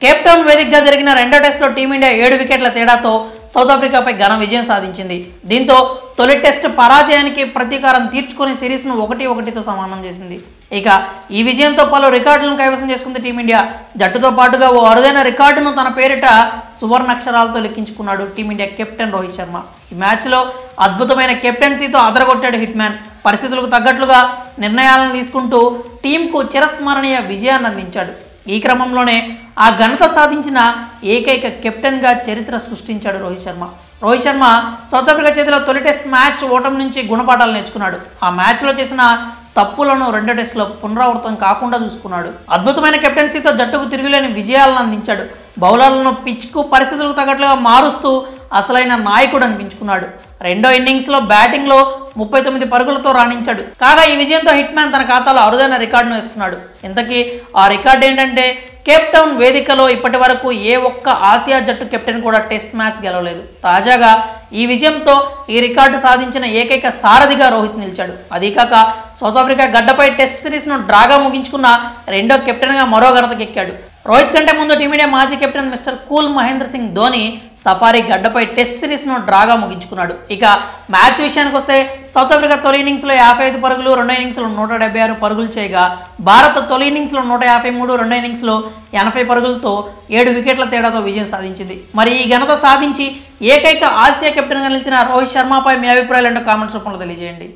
Cape town వేదికగా జరిగిన రెండో టెస్టులో టీమిండియా 7 వికెట్ల తేడాతో సౌత్ ఆఫ్రికాపై ఘన విజయం సాధించింది. దీంతో తొలి టెస్ట్ పరాజయానికి ప్రతీకారం తీర్చుకుని సిరీస్ను 1-1తో సమానం చేసింది. ఇక ఈ విజయంతో పలు రికార్డులను కైవసం చేసుకుంది టీమిండియా. జట్టుతో పాటుగా ఓ అరుదైన రికార్డును తన పేరిట సువర్ణాక్షరాలతో లెక్కించుకున్నాడు టీమిండియా కెప్టెన్ రోహిత్ శర్మ. ఈ మ్యాచ్లో అద్భుతమైన కెప్టెన్సీతో అదరగొట్టాడు హిట్ మ్యాన్. పరిస్థితులకు తగ్గట్లుగా నిర్ణయాలను తీసుకుంటూ టీంకు చిరస్మరణీయ విజయాన్ని అందించాడు. ఈ క్రమంలోనే ఆ ఘనత సాధించిన ఏకైక కెప్టెన్గా చరిత్ర సృష్టించాడు రోహిత్ శర్మ. రోహిత్ శర్మ సౌత్ ఆఫ్రికా చేతిలో తొలి టెస్ట్ మ్యాచ్ ఓటమి నుంచి గుణపాఠాలు నేర్చుకున్నాడు. ఆ మ్యాచ్లో చేసిన తప్పులను రెండో టెస్టులో పునరావృతం కాకుండా చూసుకున్నాడు. అద్భుతమైన కెప్టెన్సీతో జట్టుకు తిరుగులేని విజయాలను అందించాడు. బౌలర్లను పిచ్కు పరిస్థితులకు తగ్గట్లుగా మారుస్తూ అసలైన నాయకుడు అనిపించుకున్నాడు. రెండో ఇన్నింగ్స్లో బ్యాటింగ్లో 39 పరుగులతో రాణించాడు. కాగా ఈ విజయంతో హిట్ మ్యాన్ తన ఖాతాలో అరుదైన రికార్డును వేసుకున్నాడు. ఇంతకీ ఆ రికార్డు ఏంటంటే కేప్ టౌన్ వేదికలో ఇప్పటి వరకు ఏ ఒక్క ఆసియా జట్టు కెప్టెన్ కూడా టెస్ట్ మ్యాచ్ గెలవలేదు. తాజాగా ఈ విజయంతో ఈ రికార్డు సాధించిన ఏకైక సారథిగా రోహిత్ నిలిచాడు. అదీకాక సౌత్ ఆఫ్రికా గడ్డపై టెస్ట్ సిరీస్ను డ్రాగా ముగించుకున్న రెండో కెప్టెన్గా మరో ఘనతకెక్కాడు. రోహిత్ కంటే ముందు టీమిండియా మాజీ captain mister cool Mahendra Singh Dhoni safari గడ్డపై టెస్ట్ సిరీస్ను డ్రాగా ముగించుకున్నాడు. ఇక మ్యాచ్ విషయానికి వస్తే సౌత్ ఆఫ్రికా తొలి ఇన్నింగ్స్లో 55 పరుగులు, రెండో ఇన్నింగ్స్లో 176 పరుగులు చేయగా భారత్ తొలి ఇన్నింగ్స్లో 153, రెండో ఇన్నింగ్స్లో 80 పరుగులతో 7 వికెట్ల తేడాతో విజయం సాధించింది. మరి ఈ ఘనత సాధించి ఏకైక ఆసియా కెప్టెన్గా నిలిచిన రోహిత్ శర్మపై మీ అభిప్రాయాలు ఏంటో కామెంట్స్ రూపంలో తెలియజేయండి.